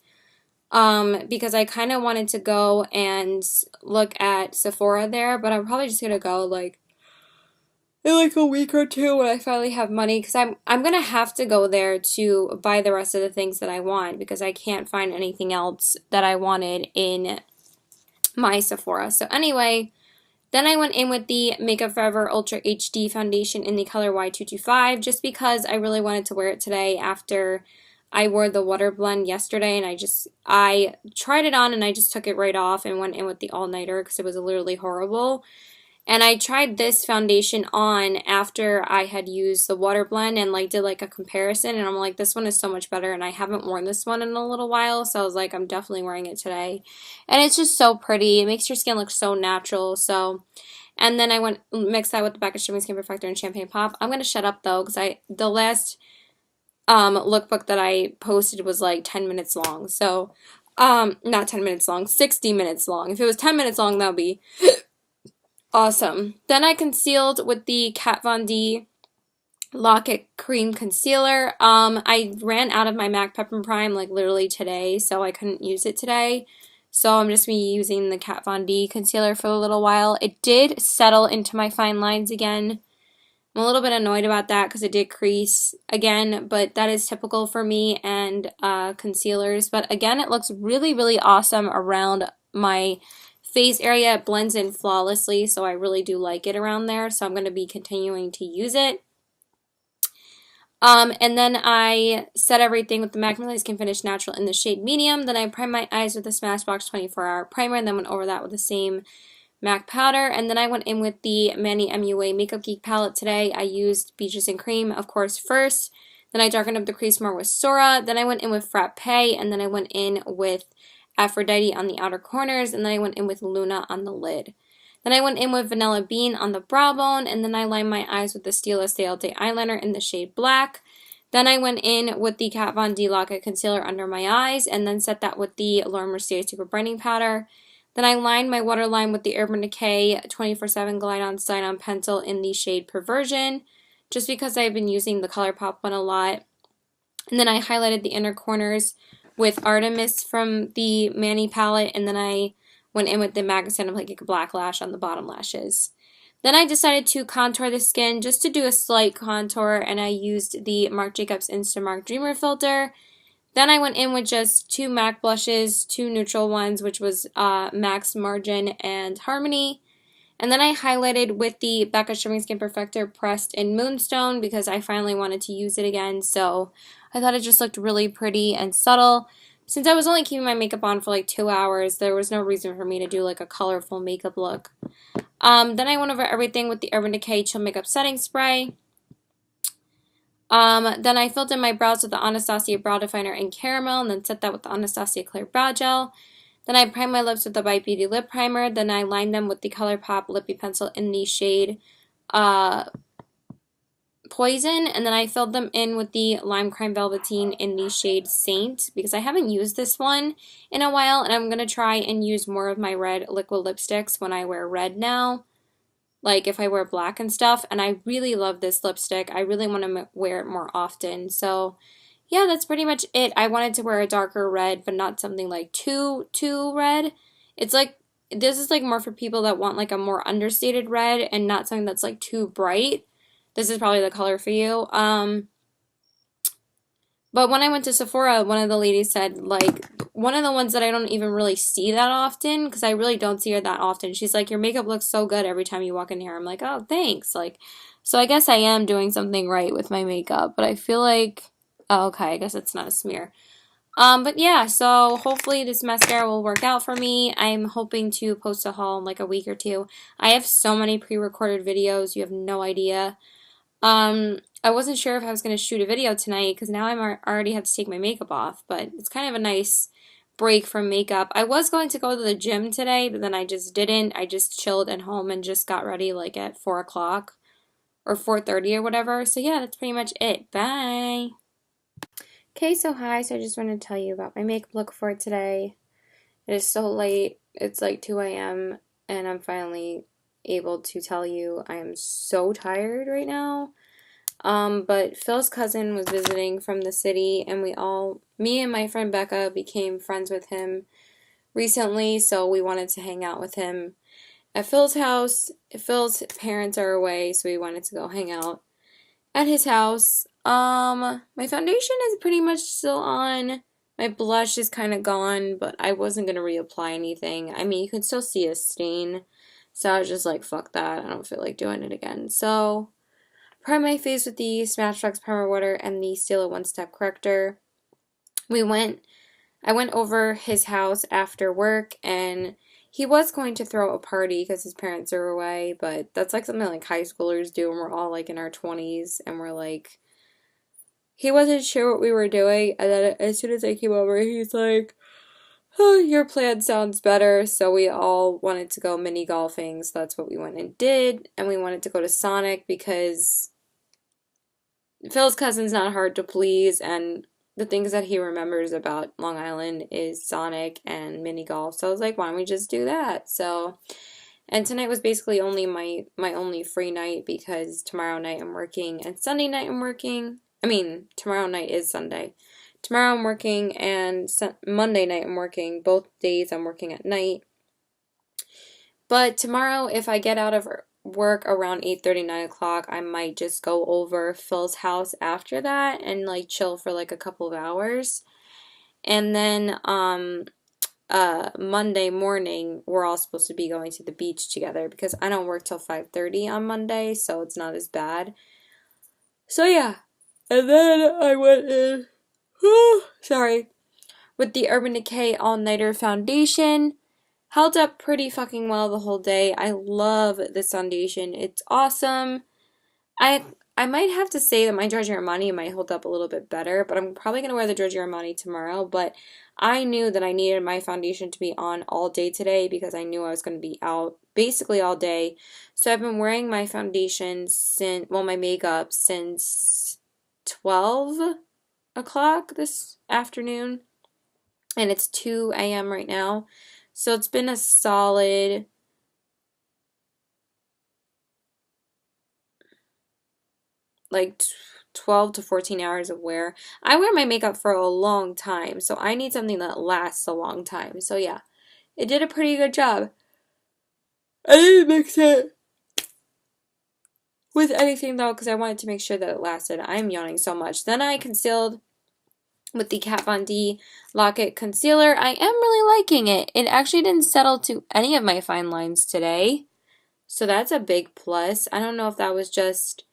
Because I kind of wanted to go and look at Sephora there, but I'm probably just gonna go like in like a week or two when I finally have money, because I'm gonna have to go there to buy the rest of the things that I want, because I can't find anything else that I wanted in my Sephora. So anyway, then I went in with the Makeup Forever Ultra HD foundation in the color Y225, just because I really wanted to wear it today after I wore the water blend yesterday, and I tried it on and I just took it right off and went in with the all-nighter because it was literally horrible. And I tried this foundation on after I had used the water blend and like did like a comparison, and I'm like, this one is so much better, and I haven't worn this one in a little while, so I was like, I'm definitely wearing it today. And it's just so pretty. It makes your skin look so natural, so... And then I went mixed that with the Becca Skin Perfector and Champagne Pop. I'm going to shut up though, because the last lookbook that I posted was like 10 minutes long. So, not 10 minutes long, 60 minutes long. If it was 10 minutes long, that would be awesome. Then I concealed with the Kat Von D Lock-It Cream Concealer. I ran out of my MAC Pep and Prime like literally today, so I couldn't use it today. So I'm just going to be using the Kat Von D concealer for a little while. It did settle into my fine lines again. I'm a little bit annoyed about that because it did crease again, but that is typical for me and concealers. But again, it looks really, really awesome around my face area. It blends in flawlessly, so I really do like it around there. So I'm going to be continuing to use it. And then I set everything with the MAC Skin Finish Natural in the shade Medium. Then I primed my eyes with the Smashbox 24-Hour Primer, and then went over that with the same MAC powder. And then I went in with the Manny MUA Makeup Geek palette today. I used Beaches and Cream, of course, first. Then I darkened up the crease more with Sora. Then I went in with Frappe, and then I went in with Aphrodite on the outer corners, and then I went in with Luna on the lid. Then I went in with Vanilla Bean on the brow bone, and then I lined my eyes with the Stila Stay All Day eyeliner in the shade Black. Then I went in with the Kat Von D Lock-It Concealer under my eyes, and then set that with the Laura Mercier Super Brightening Powder. Then I lined my waterline with the Urban Decay 24/7 Glide On Slide On Pencil in the shade Perversion, just because I've been using the ColourPop one a lot. And then I highlighted the inner corners with Artemis from the Manny palette, and then I went in with the Magazine of like a black lash on the bottom lashes. Then I decided to contour the skin just to do a slight contour, and I used the Marc Jacobs Instamark Dreamer filter. Then I went in with just two MAC blushes, two neutral ones, which was Max Margin and Harmony. And then I highlighted with the Becca Skin Perfector pressed in Moonstone because I finally wanted to use it again, so I thought it just looked really pretty and subtle. Since I was only keeping my makeup on for like 2 hours, there was no reason for me to do like a colorful makeup look. Then I went over everything with the Urban Decay Chill Makeup Setting Spray. Then I filled in my brows with the Anastasia Brow Definer in Caramel, and then set that with the Anastasia Clear Brow Gel. Then I primed my lips with the Bite Beauty Lip Primer. Then I lined them with the ColourPop Lippy Pencil in the shade Poison, and then I filled them in with the Lime Crime Velveteen in the shade Saint, because I haven't used this one in a while, and I'm going to try and use more of my red liquid lipsticks when I wear red now, like if I wear black and stuff, and I really love this lipstick. I really want to wear it more often, so yeah, that's pretty much it. I wanted to wear a darker red, but not something like too red. It's like, this is like more for people that want like a more understated red and not something that's like too bright. This is probably the color for you. But But when I went to Sephora, one of the ladies said, like, one of the ones that I don't even really see that often, because I really don't see her that often. She's like, your makeup looks so good every time you walk in here. I'm like, oh, thanks. Like, so I guess I am doing something right with my makeup, but I feel like, oh, okay, I guess it's not a smear. But yeah, so hopefully this mascara will work out for me. I'm hoping to post a haul in like a week or two. I have so many pre-recorded videos, you have no idea. I wasn't sure if I was going to shoot a video tonight because now I already have to take my makeup off, but it's kind of a nice break from makeup. I was going to go to the gym today, but then I just didn't. I just chilled at home and just got ready like at 4 o'clock or 4:30 or whatever. So yeah, that's pretty much it. Bye! Okay, so hi. So I just wanted to tell you about my makeup look for today. It is so late. It's like 2 a.m. and I'm finally able to tell you I am so tired right now. But Phil's cousin was visiting from the city, and me and my friend Becca became friends with him recently, so we wanted to hang out with him at Phil's house. Phil's parents are away, so we wanted to go hang out at his house. My foundation is pretty much still on. My blush is kind of gone, but I wasn't going to reapply anything. I mean, you can still see a stain, so I was just like, fuck that. I don't feel like doing it again. So prime my face with the Smashbox Primer Water and the Stila One Step Corrector. I went over his house after work, and he was going to throw a party because his parents are away, but that's like something like high schoolers do, and we're all like in our 20s, and we're like, he wasn't sure what we were doing, and then as soon as I came over, he's like, oh, your plan sounds better, so we all wanted to go mini golfing, so that's what we went and did, and we wanted to go to Sonic because Phil's cousin's not hard to please, and the things that he remembers about Long Island is Sonic and mini golf. So I was like, why don't we just do that? So, and tonight was basically only my only free night because tomorrow night I'm working and Sunday night I'm working. I mean, tomorrow night is Sunday. Tomorrow I'm working and Monday night I'm working. Both days I'm working at night. But tomorrow, if I get out of work around 8:30, 9 o'clock, I might just go over Phil's house after that and like chill for like a couple of hours. And then Monday morning, we're all supposed to be going to the beach together because I don't work till 5:30 on Monday, so it's not as bad. So yeah. And then I went in, sorry, with the Urban Decay All-Nighter Foundation. Held up pretty fucking well the whole day. I love this foundation. It's awesome. I might have to say that my Giorgio Armani might hold up a little bit better, but I'm probably going to wear the Giorgio Armani tomorrow. But I knew that I needed my foundation to be on all day today because I knew I was going to be out basically all day. So I've been wearing my foundation my makeup since 12 o'clock this afternoon. And it's 2 a.m. right now. So it's been a solid like 12 to 14 hours of wear. I wear my makeup for a long time, so I need something that lasts a long time. So yeah, it did a pretty good job. I didn't mix it with anything though because I wanted to make sure that it lasted. I'm yawning so much. Then I concealed with the Kat Von D Lock-It Concealer. I am really liking it. It actually didn't settle to any of my fine lines today. So that's a big plus. I don't know if that was just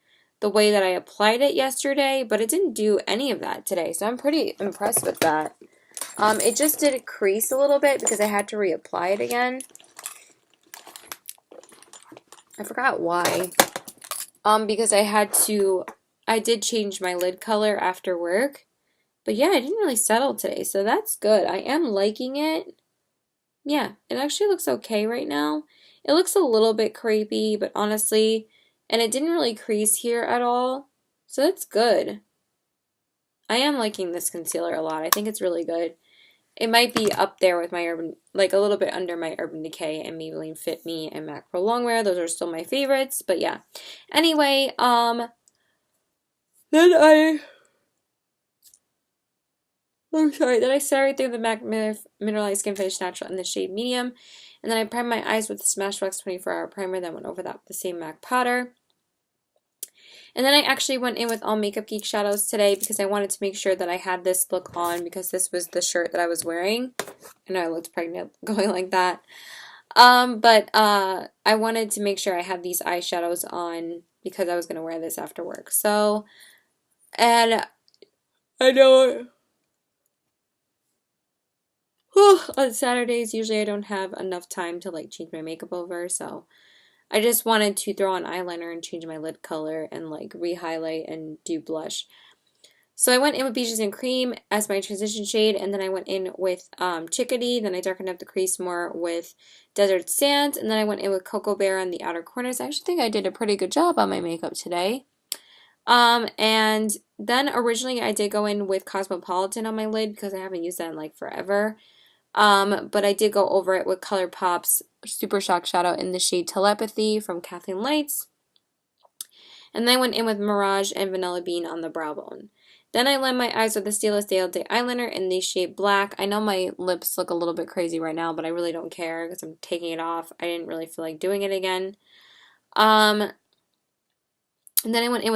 the way that I applied it yesterday, but it didn't do any of that today. So I'm pretty impressed with that. It just did crease a little bit because I had to reapply it again. I forgot why. Because I did change my lid color after work. But yeah, it didn't really settle today, so that's good. I am liking it. Yeah, it actually looks okay right now. It looks a little bit crepey, but honestly, and it didn't really crease here at all, so that's good. I am liking this concealer a lot. I think it's really good. It might be up there with my like a little bit under my Urban Decay and Maybelline Fit Me and MAC Pro Longwear. Those are still my favorites, but yeah. Anyway, then I started through the MAC Mineralized Skin Finish Natural in the shade Medium. And then I primed my eyes with the Smashbox 24-Hour Primer, then went over that with the same MAC powder. And then I actually went in with all Makeup Geek shadows today because I wanted to make sure that I had this look on because this was the shirt that I was wearing. I know I looked pregnant going like that. But I wanted to make sure I had these eyeshadows on because I was going to wear this after work. So, and I know on Saturdays usually I don't have enough time to like change my makeup over, so I just wanted to throw on eyeliner and change my lid color and like re-highlight and do blush. So I went in with Beaches and Cream as my transition shade, and then I went in with Chickadee, then I darkened up the crease more with Desert Sand, and then I went in with Cocoa Bear on the outer corners. I actually think I did a pretty good job on my makeup today. And then originally I did go in with Cosmopolitan on my lid because I haven't used that in like forever. But I did go over it with ColourPop's Super Shock Shadow in the shade Telepathy from Kathleen Lights. And then I went in with Mirage and Vanilla Bean on the brow bone. Then I lined my eyes with the Stylist Day All Day eyeliner in the shade Black. I know my lips look a little bit crazy right now, but I really don't care because I'm taking it off. I didn't really feel like doing it again. And then I went in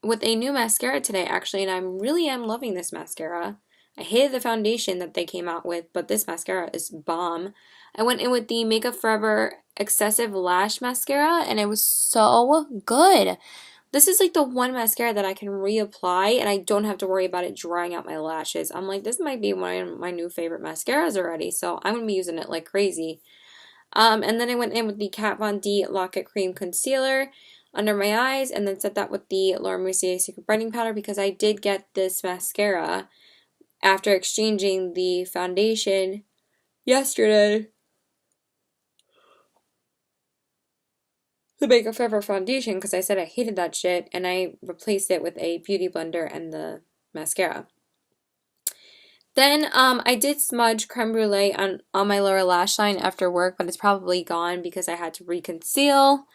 with a new mascara today, actually, and I really am loving this mascara. I hated the foundation that they came out with, but this mascara is bomb. I went in with the Makeup Forever Excessive Lash Mascara, and it was so good. This is like the one mascara that I can reapply, and I don't have to worry about it drying out my lashes. I'm like, this might be one of my new favorite mascaras already, so I'm going to be using it like crazy. And then I went in with the Kat Von D Lock-It Cream Concealer under my eyes, and then set that with the Laura Mercier Secret Brightening Powder because I did get this mascara after exchanging the foundation yesterday. The Makeup Forever foundation because I said I hated that shit, and I replaced it with a beauty blender and the mascara. Then I did smudge creme brulee on my lower lash line after work, but it's probably gone because I had to reconceal.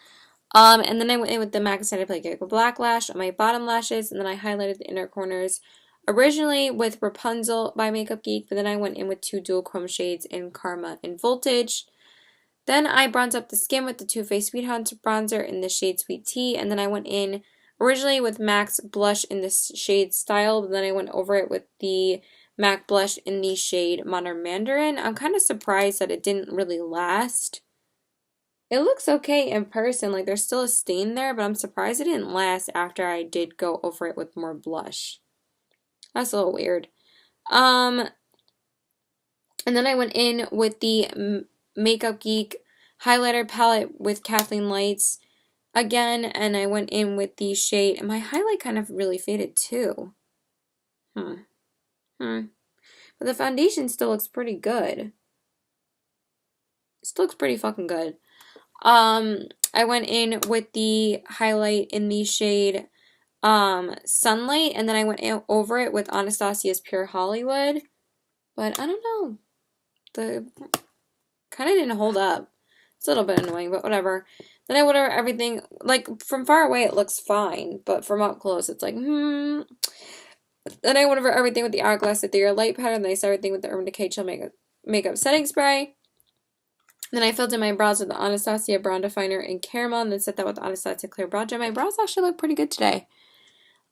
And then I went in with the MAC Extended Play Gecko Black Lash on my bottom lashes, and then I highlighted the inner corners originally with Rapunzel by Makeup Geek, but then I went in with two dual chrome shades in Karma and Voltage. Then I bronzed up the skin with the Too Faced Sweet Hunter bronzer in the shade Sweet Tea, and then I went in originally with MAC's blush in the shade Style, but then I went over it with the MAC blush in the shade Modern Mandarin. I'm kind of surprised that it didn't really last. It looks okay in person, like there's still a stain there, but I'm surprised it didn't last after I did go over it with more blush. That's a little weird. And then I went in with the Makeup Geek highlighter palette with Kathleen Lights again, and I went in with the shade, and my highlight kind of really faded too. But the foundation still looks pretty good. It still looks pretty fucking good. I went in with the highlight in the shade Sunlight, and then I went over it with Anastasia's Pure Hollywood, but I don't know. The kind of didn't hold up. It's a little bit annoying, but whatever. Then I went over everything, like, from far away it looks fine, but from up close it's like, Then I went over everything with the Hourglass Ethereal Light Powder, and then I started everything with the Urban Decay Chill Makeup Setting Spray. Then I filled in my brows with the Anastasia Brow Definer in Caramel, and then set that with the Anastasia Clear Brow Gel. My brows actually look pretty good today.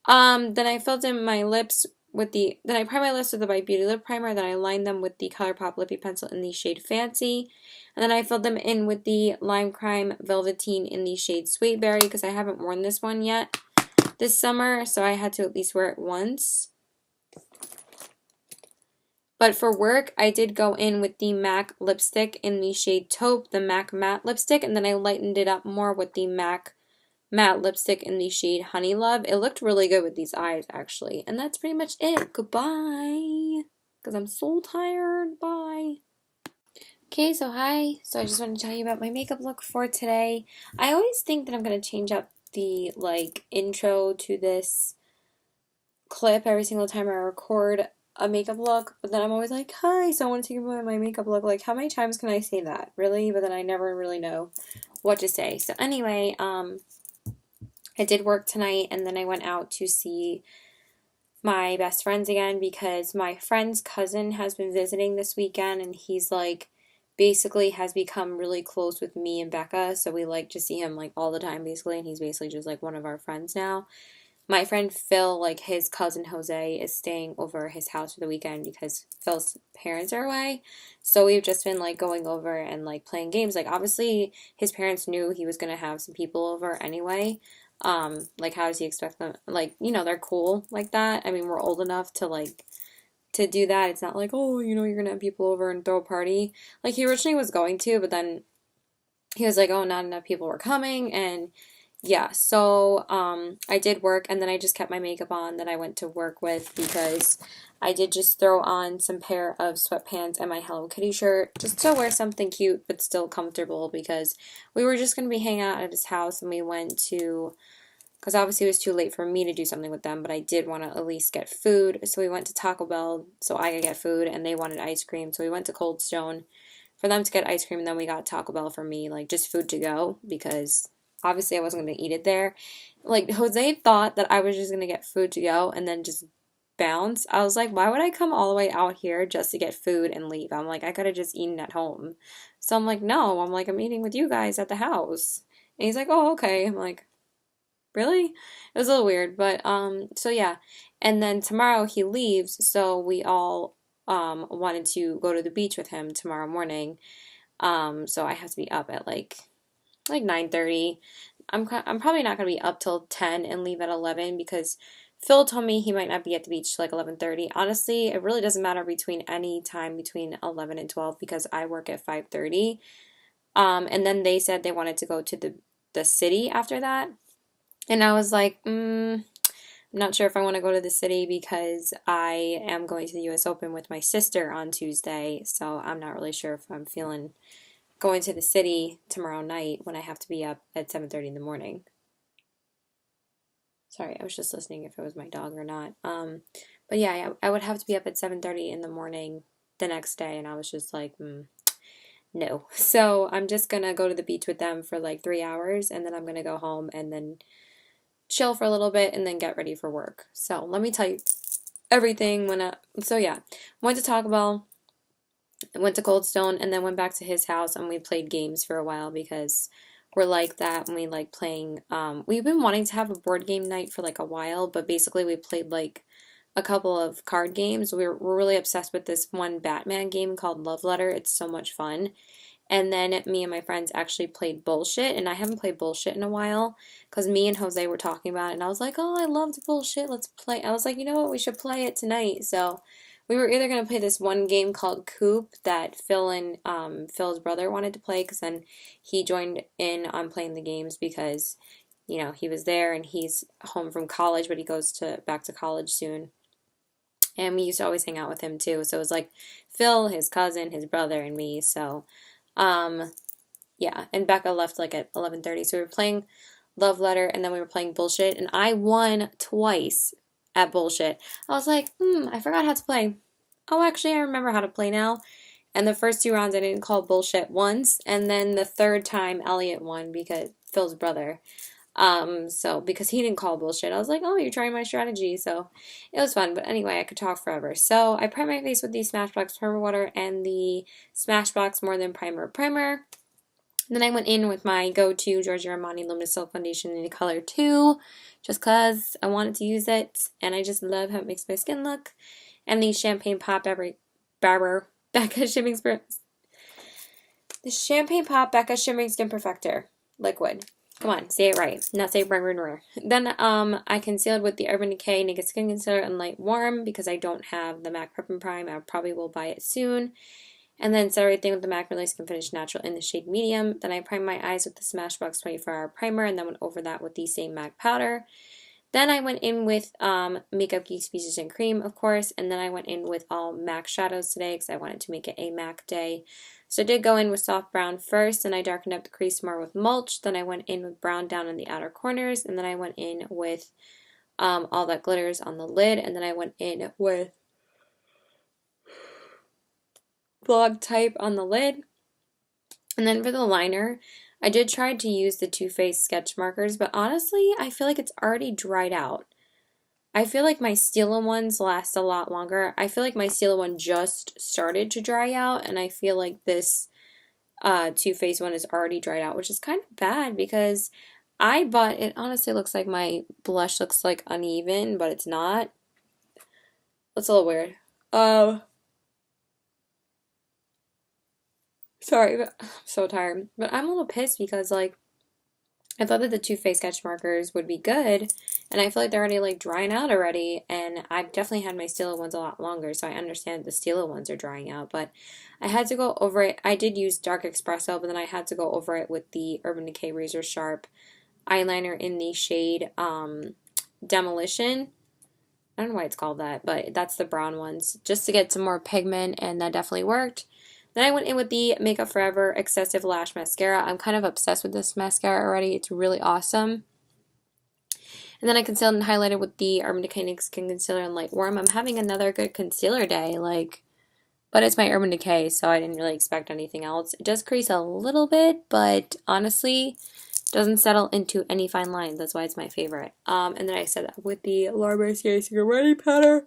Then I filled in my lips then I primed my lips with the Bite Beauty Lip Primer, then I lined them with the ColourPop Lippy Pencil in the shade Fancy, and then I filled them in with the Lime Crime Velveteen in the shade Sweet Berry, because I haven't worn this one yet this summer, so I had to at least wear it once. But for work, I did go in with the MAC lipstick in the shade Taupe, the MAC Matte lipstick, and then I lightened it up more with the MAC Matte lipstick in the shade Honey Love. It looked really good with these eyes, actually. And that's pretty much it. Goodbye. Because I'm so tired. Bye. Okay, so hi. So I just want to tell you about my makeup look for today. I always think that I'm going to change up the, intro to this clip every single time I record a makeup look, but then I'm always like, hi, so I want to take about my makeup look. Like, how many times can I say that? Really? But then I never really know what to say. So anyway, I did work tonight, and then I went out to see my best friends again because my friend's cousin has been visiting this weekend, and he's basically has become really close with me and Becca, so we like to see him like all the time basically, and he's basically just like one of our friends now. My friend Phil, like his cousin Jose, is staying over at his house for the weekend because Phil's parents are away. So we've just been like going over and like playing games. Like obviously his parents knew he was gonna have some people over anyway. Like how does he expect them? Like, they're cool like that. I mean, we're old enough to like to do that. It's not like, oh, you're gonna have people over and throw a party. Like he originally was going to, but then he was like, oh, not enough people were coming, and yeah, so I did work, and then I just kept my makeup on that I went to work with because I did just throw on some pair of sweatpants and my Hello Kitty shirt just to wear something cute but still comfortable because we were just going to be hanging out at his house, and we went to, because obviously it was too late for me to do something with them, but I did want to at least get food, so we went to Taco Bell so I could get food, and they wanted ice cream, so we went to Cold Stone for them to get ice cream, and then we got Taco Bell for me, like just food to go because obviously I wasn't going to eat it there. Like Jose thought that I was just going to get food to go and then just bounce. I was like, why would I come all the way out here just to get food and leave? I'm like, I could have just eaten at home. So I'm like, no, I'm like, I'm eating with you guys at the house. And he's like, oh, okay. I'm like, really? It was a little weird, but so yeah. And then tomorrow he leaves, so we all wanted to go to the beach with him tomorrow morning. So I have to be up at like 9:30. I'm probably not going to be up till 10 and leave at 11 because Phil told me he might not be at the beach till like 11:30. Honestly, it really doesn't matter between any time between 11 and 12 because I work at 5:30. And then they said they wanted to go to the city after that. And I was like, I'm not sure if I want to go to the city because I am going to the US Open with my sister on Tuesday. So I'm not really sure if I'm feeling going to the city tomorrow night when I have to be up at 7:30 in the morning. Sorry, I was just listening if it was my dog or not. But yeah, I would have to be up at 7:30 in the morning the next day, and I was just like, no. So I'm just gonna go to the beach with them for like 3 hours, and then I'm gonna go home and then chill for a little bit and then get ready for work. So let me tell you everything so yeah, went to Taco Bell, went to Cold Stone, and then went back to his house and we played games for a while because we're like that and we like playing. We've been wanting to have a board game night for like a while, but basically we played like a couple of card games. We're really obsessed with this one Batman game called Love Letter. It's so much fun. And then me and my friends actually played Bullshit, and I haven't played Bullshit in a while because me and Jose were talking about it, and I was like, oh, I loved Bullshit, let's play. I was like, you know what, we should play it tonight. So we were either going to play this one game called Coop that Phil and Phil's brother wanted to play because then he joined in on playing the games because, he was there and he's home from college, but he goes to back to college soon. And we used to always hang out with him too. So it was like Phil, his cousin, his brother, and me. So um, yeah, and Becca left like at 11:30. So we were playing Love Letter and then we were playing Bullshit and I won twice at Bullshit. I was like, I forgot how to play. Oh, actually, I remember how to play now. And the first two rounds I didn't call Bullshit once, and then the third time Elliot won because Phil's brother. So because he didn't call Bullshit, I was like, oh, you're trying my strategy. So it was fun. But anyway, I could talk forever. So I primed my face with the Smashbox Primer Water and the Smashbox More Than Primer. Then I went in with my go-to Giorgio Armani Luminous Silk Foundation in the color 2, just because I wanted to use it, and I just love how it makes my skin look. And the Champagne Pop Becca Shimmering Skin Perfector Liquid. Come on, say it right. Not say rare. Then I concealed with the Urban Decay Naked Skin Concealer in Light Warm because I don't have the MAC Prep and Prime. I probably will buy it soon. And then set everything with the MAC Really Skin Finish Natural in the shade Medium. Then I primed my eyes with the Smashbox 24-Hour Primer and then went over that with the same MAC powder. Then I went in with Makeup Geek Speeches and Cream, of course, and then I went in with all MAC shadows today because I wanted to make it a MAC day. So I did go in with soft brown first, then I darkened up the crease more with Mulch, then I went in with brown down in the outer corners, and then I went in with all that glitters on the lid, and then I went in with Vlog Type on the lid. And then for the liner, I did try to use the Too Faced sketch markers, but honestly, I feel like it's already dried out. I feel like my Stila ones last a lot longer. I feel like my Stila one just started to dry out, and I feel like this Too Faced one is already dried out, which is kind of bad because I bought it. Honestly looks like my blush looks like uneven, but it's not. It's a little weird. Um, Sorry, but I'm so tired. But I'm a little pissed because like I thought that the Too Faced sketch markers would be good, and I feel like they're already like drying out already, and I've definitely had my Stila ones a lot longer, so I understand the Stila ones are drying out, but I had to go over it. I did use Dark Espresso, but then I had to go over it with the Urban Decay Razor Sharp eyeliner in the shade Demolition. I don't know why it's called that, but that's the brown ones, just to get some more pigment, and that definitely worked. Then I went in with the Makeup Forever Excessive Lash Mascara. I'm kind of obsessed with this mascara already. It's really awesome. And then I concealed and highlighted with the Urban Decay Skin Concealer in Light Warm. I'm having another good concealer day, but it's my Urban Decay, so I didn't really expect anything else. It does crease a little bit, but honestly, doesn't settle into any fine lines. That's why it's my favorite. And then I set that with the Laura Mercier Secret Ready powder.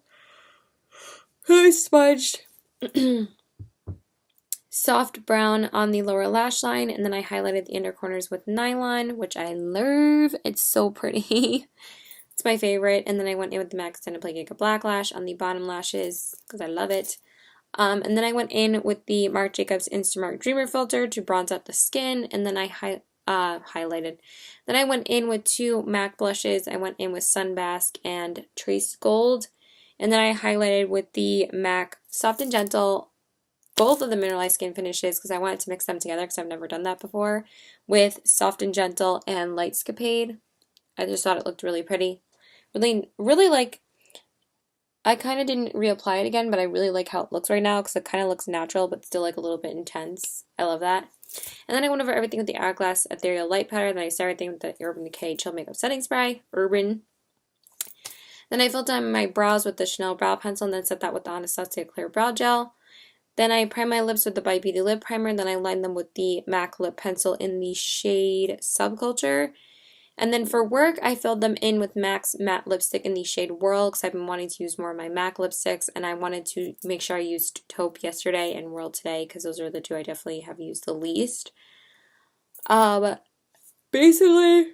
I smudged soft brown on the lower lash line, and then I highlighted the inner corners with Nylon, which I love. It's so pretty. It's my favorite. And then I went in with the MAC Extended Play Giga Black Lash on the bottom lashes because I love it. And then I went in with the Marc Jacobs Instamark Dreamer Filter to bronze out the skin, and then I highlighted. Then I went in with two MAC blushes. I went in with Sunbask and Trace Gold, and then I highlighted with the MAC Soft and Gentle, both of the mineralized skin finishes because I wanted to mix them together because I've never done that before, with Soft and Gentle and Lightscapade. I just thought it looked really pretty. Really, really like, I kind of didn't reapply it again, but I really like how it looks right now because it kind of looks natural but still like a little bit intense. I love that. And then I went over everything with the Hourglass Ethereal Light Powder, then I started everything with the Urban Decay Chill Makeup Setting Spray, Urban. Then I filled in my brows with the Chanel Brow Pencil and then set that with the Anastasia Clear Brow Gel. Then I primed my lips with the By Beauty Lip Primer, and then I lined them with the MAC Lip Pencil in the shade Subculture. And then for work, I filled them in with MAC's Matte Lipstick in the shade Whirl because I've been wanting to use more of my MAC lipsticks, and I wanted to make sure I used Taupe yesterday and Whirl today because those are the two I definitely have used the least. Basically,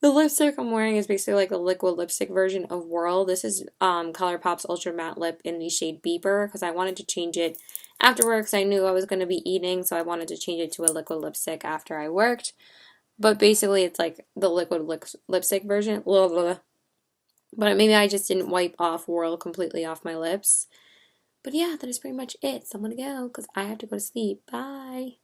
the lipstick I'm wearing is basically like a liquid lipstick version of Whirl. This is ColourPop's Ultra Matte Lip in the shade Beeper because I wanted to change it after work because I knew I was going to be eating, so I wanted to change it to a liquid lipstick after I worked. But basically, it's like the liquid lipstick version. Blah, blah, blah. But maybe I just didn't wipe off Whirl completely off my lips. But yeah, that is pretty much it. So I'm going to go because I have to go to sleep. Bye.